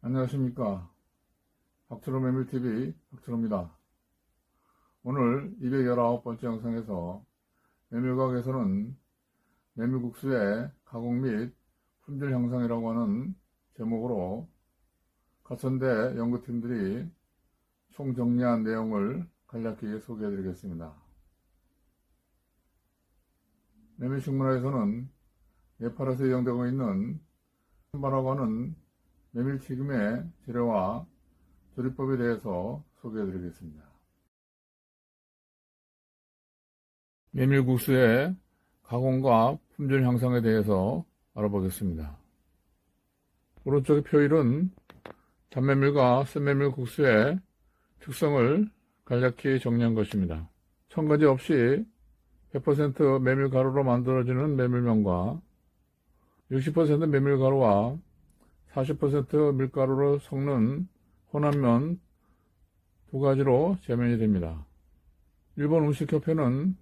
안녕하십니까. 박철호 메밀TV 박철호입니다. 오늘 219번째 영상에서 메밀과학에서는 메밀국수의 가공 및 품질 향상이라고 하는 제목으로 가천대 연구팀들이 총정리한 내용을 간략히 소개해드리겠습니다. 메밀식문화에서는 네팔에서 이용되고 있는 첨바라고 하는 메밀튀김의 재료와 조리법에 대해서 소개해드리겠습니다. 메밀국수의 가공과 품질 향상에 대해서 알아보겠습니다. 오른쪽의 표일은 잡메밀과 쓴메밀국수의 특성을 간략히 정리한 것입니다. 첨가제 없이 100% 메밀가루로 만들어지는 메밀면과 60% 메밀가루와 40% 밀가루로 섞는 혼합면 두 가지로 재면이 됩니다. 일본 음식협회는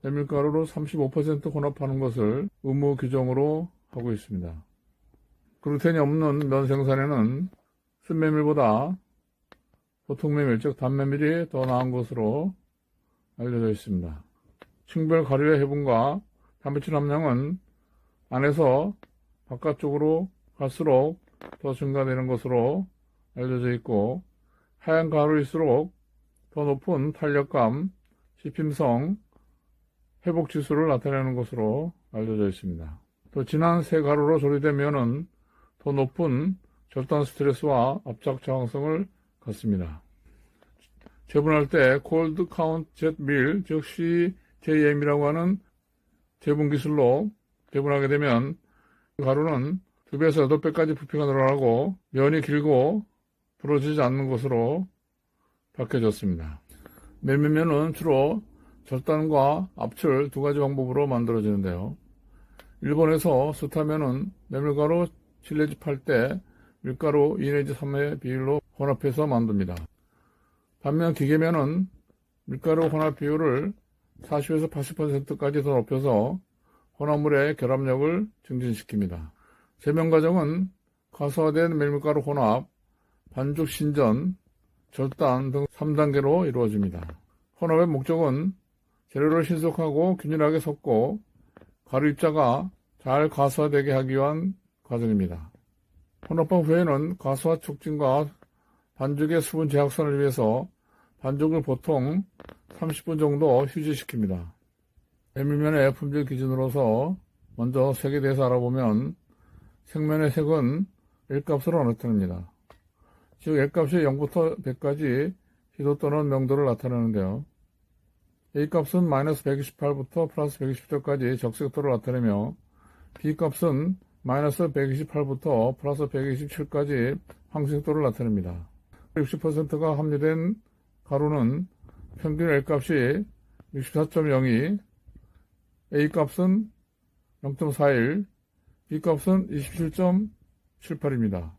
메밀가루로 35% 혼합하는 것을 의무 규정으로 하고 있습니다. 글루텐이 없는 면 생산에는 쓴메밀보다 보통 메밀, 즉 단메밀이 더 나은 것으로 알려져 있습니다. 층별 가루의 해분과 단백질 함량은 안에서 바깥쪽으로 갈수록 더 증가되는 것으로 알려져 있고, 하얀 가루일수록 더 높은 탄력감, 씹힘성, 회복지수를 나타내는 것으로 알려져 있습니다. 또 진한 새 가루로 조리된 면은 더 높은 절단 스트레스와 압착 저항성을 갖습니다. 재분할 때 콜드 카운트 젯 밀, 즉 CJM이라고 하는 재분 기술로 재분하게 되면 가루는 2배에서 8배까지 부피가 늘어나고 면이 길고 부러지지 않는 것으로 밝혀졌습니다. 메밀면은 주로 절단과 압출 두 가지 방법으로 만들어지는데요. 일본에서 스타면은 메밀가루 7내지 8대, 밀가루 2내지 3의 비율로 혼합해서 만듭니다. 반면 기계면은 밀가루 혼합 비율을 40에서 80%까지 더 높여서 혼합물의 결합력을 증진시킵니다. 재면 과정은 가수화된 메밀가루 혼합, 반죽 신전, 절단 등 3단계로 이루어집니다. 혼합의 목적은 재료를 신속하고 균일하게 섞고 가루 입자가 잘 가수화되게 하기 위한 과정입니다. 혼합한 후에는 가수화 촉진과 반죽의 수분 제약선을 위해서 반죽을 보통 30분 정도 휴지시킵니다. 메밀면의 품질 기준으로서 먼저 색에 대해서 알아보면 생면의 색은 L값으로 나타납니다. 즉 L값이 0부터 100까지 희도 또는 명도를 나타내는데요. A값은 마이너스 128부터 플러스 120도까지 적색도를 나타내며 B값은 마이너스 128부터 플러스 127까지 황색도를 나타냅니다. 60%가 함유된 가루는 평균 L값이 64.02, A값은 0.41, B값은 27.78입니다.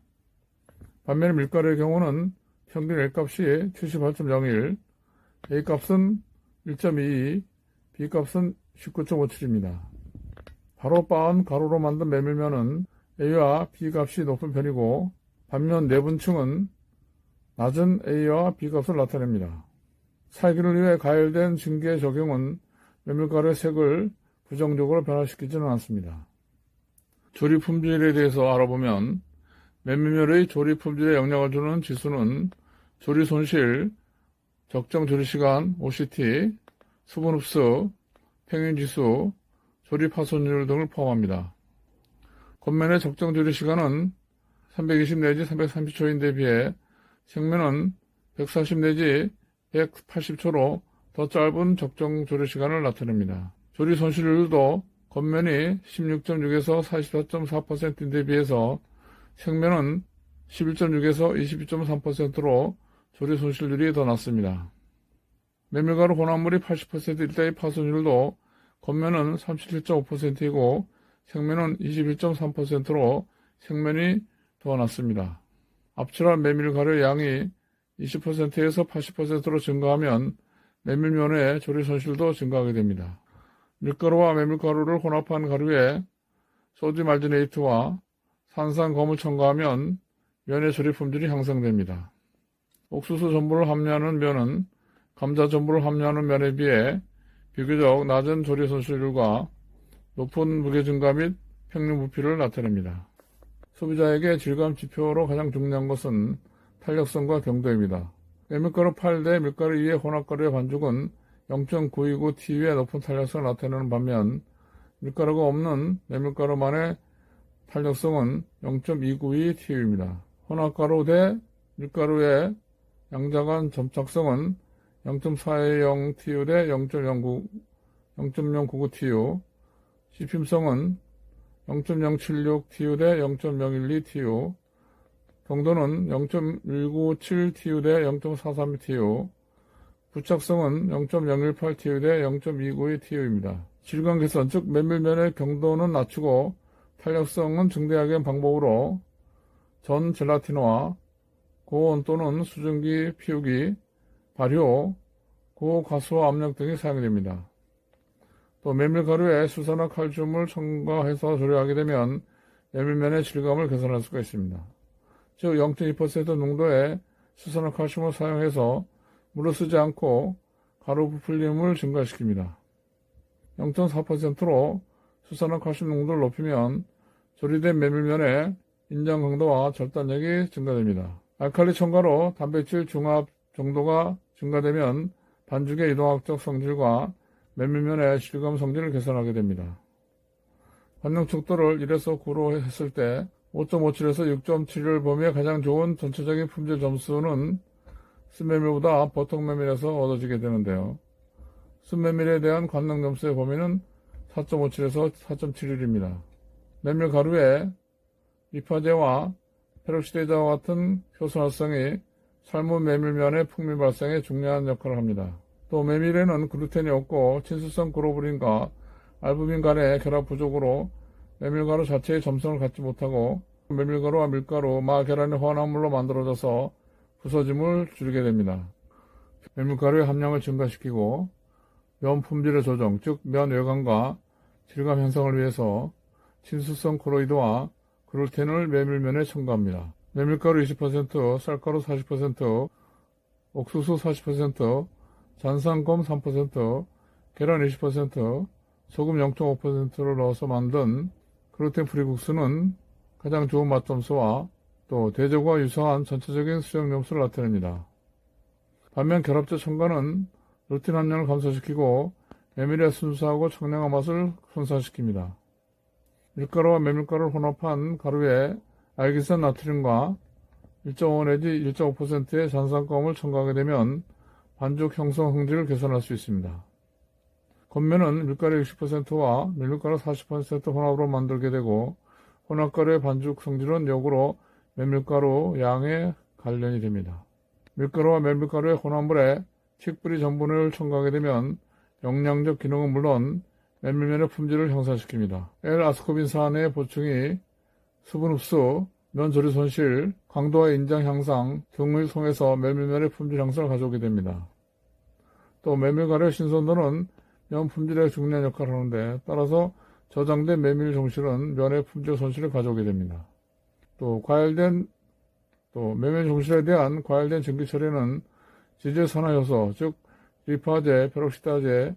반면에 밀가루의 경우는 평균 L값이 78.01, A값은 1.22, B값은 19.57입니다. 바로 빻은 가루로 만든 메밀면은 A와 B값이 높은 편이고, 반면 내분층은 낮은 A와 B값을 나타냅니다. 살기를 위해 가열된 증기의 적용은 메밀가루의 색을 부정적으로 변화시키지는 않습니다. 조리 품질에 대해서 알아보면 메밀면의 조리 품질에 영향을 주는 지수는 조리 손실, 적정 조리 시간 OCT, 수분 흡수, 평균 지수, 조리 파손율 등을 포함합니다. 겉면의 적정 조리 시간은 320 내지 330초인데 비해 생면은 140 내지 180초로 더 짧은 적정 조리 시간을 나타냅니다. 조리 손실률도 겉면이 16.6에서 44.4%인데 비해서 생면은 11.6에서 22.3%로 조리 손실률이 더 낮습니다. 메밀가루 혼합물이 80%일 때의 파손율도 겉면은 37.5%이고 생면은 21.3%로 생면이 더 낮습니다. 압출한 메밀가루의 양이 20%에서 80%로 증가하면 메밀면의 조리 손실도 증가하게 됩니다. 밀가루와 메밀가루를 혼합한 가루에 소듐 알지네이트와 산산검을 첨가하면 면의 조리 품질이 향상됩니다. 옥수수 전분을 함유하는 면은 감자 전분을 함유하는 면에 비해 비교적 낮은 조리 손실률과 높은 무게 증가 및 평균 부피를 나타냅니다. 소비자에게 질감 지표로 가장 중요한 것은 탄력성과 경도입니다. 메밀가루 8대 밀가루 2의 혼합가루의 반죽은 0.929TU의 높은 탄력성을 나타내는 반면 밀가루가 없는 메밀가루만의 탄력성은 0.292TU입니다. 혼합가루 대 밀가루의 양자간 점착성은 0.410TU 대 0.099TU, 씹힘성은 0.076TU 대 0.012TU, 경도는 0.197TU 대 0.432TU, 부착성은 0.018TU 대 0.292TU입니다. 질감 개선, 즉 메밀면의 경도는 낮추고 탄력성은 증대하게 하는 방법으로 전 젤라틴화, 고온 또는 수증기 피우기, 발효, 고가수화 압력 등이 사용이 됩니다. 또 메밀가루에 수산화 칼슘을 첨가해서 조리하게 되면 메밀면의 질감을 개선할 수가 있습니다. 즉 0.2% 농도의 수산화 칼슘을 사용해서 물을 쓰지 않고 가루 부풀림을 증가시킵니다. 0.4%로 수산화 칼슘 농도를 높이면 조리된 메밀면의 인장 강도와 절단력이 증가됩니다. 알칼리 첨가로 단백질 중합 정도가 증가되면 반죽의 이동학적 성질과 메밀면의 질감 성질을 개선하게 됩니다. 반영 척도를 1에서 9로 했을 때 5.57에서 6.7을 범위에 가장 좋은 전체적인 품질 점수는 쓴메밀보다 버터메밀에서 얻어지게 되는데요. 쓴메밀에 대한 관능 점수의 범위는 4.57에서 4.71입니다. 메밀가루에 리파제와 페록시데이드와 같은 효소활성이 삶은 메밀면의 풍미 발생에 중요한 역할을 합니다. 또 메밀에는 글루텐이 없고 친수성 글로불린과 알부민 간의 결합 부족으로 메밀가루 자체의 점성을 갖지 못하고 메밀가루와 밀가루, 마, 계란의 혼합물로 만들어져서 부서짐을 줄이게 됩니다. 메밀가루의 함량을 증가시키고 면 품질의 조정, 즉 면 외관과 질감 향상을 위해서 친수성 콜로이드와 글루텐을 메밀면에 첨가합니다. 메밀가루 20%, 쌀가루 40%, 옥수수 40%, 잔상검 3%, 계란 20%, 소금 0.5%를 넣어서 만든 글루텐 프리 국수는 가장 좋은 맛 점수와 또 대조과 유사한 전체적인 수용 점수를 나타냅니다. 반면 결합제 첨가는 루틴 함량을 감소시키고 메밀의 순수하고 청량한 맛을 손상시킵니다. 밀가루와 메밀가루를 혼합한 가루에 알기산 나트륨과 1.5 내지 1.5%의 잔산검을 첨가하게 되면 반죽 형성 흥질을 개선할 수 있습니다. 겉면은 밀가루 60%와 메밀가루 40% 혼합으로 만들게 되고 혼합가루의 반죽 성질은 역으로 메밀가루 양에 관련이 됩니다. 밀가루와 메밀가루의 혼합물에 칡뿌리 전분을 첨가하게 되면 영양적 기능은 물론 메밀면의 품질을 향상시킵니다. L-아스코빈산의 보충이 수분 흡수, 면 조리 손실, 강도와 인장 향상 등을 통해서 메밀면의 품질 향상을 가져오게 됩니다. 또 메밀가루의 신선도는 면 품질에 중요한 역할을 하는데 따라서 저장된 메밀 종실은 면의 품질 손실을 가져오게 됩니다. 또 메밀 종실에 대한 과열된 전기 처리는 지질산화효소, 즉 리파제, 페록시다제,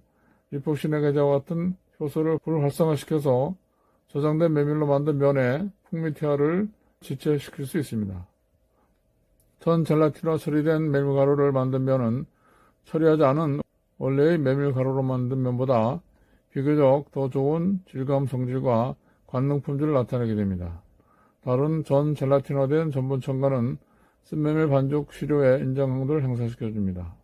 리폭시네게제와 같은 효소를 불활성화시켜서 저장된 메밀로 만든 면의 풍미태화를 지체시킬 수 있습니다. 전 젤라틴화 처리된 메밀가루를 만든 면은 처리하지 않은 원래의 메밀가루로 만든 면보다 비교적 더 좋은 질감 성질과 관능 품질을 나타내게 됩니다. 다른 전 젤라틴화된 전분 첨가는 쓴메밀 반죽 시료의 인장 강도를 향상시켜줍니다.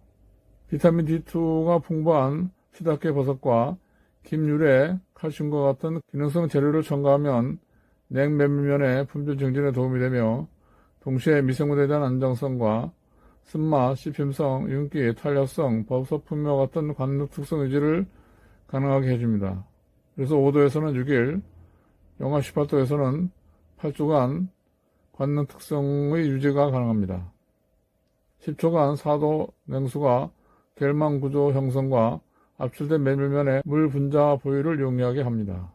비타민 D2가 풍부한 시다케 버섯과 김유래, 칼슘과 같은 기능성 재료를 첨가하면 냉메밀면의 품질 증진에 도움이 되며 동시에 미생물에 대한 안정성과 쓴맛, 씹힘성, 윤기, 탄력성, 버섯 풍미와 같은 관능 특성 유지를 가능하게 해줍니다. 그래서 5도에서는 6일, 영하 18도에서는 8주간 관능 특성의 유지가 가능합니다. 10초간 4도 냉수가 겔망 구조 형성과 압출된 메밀면의 물 분자 보유를 용이하게 합니다.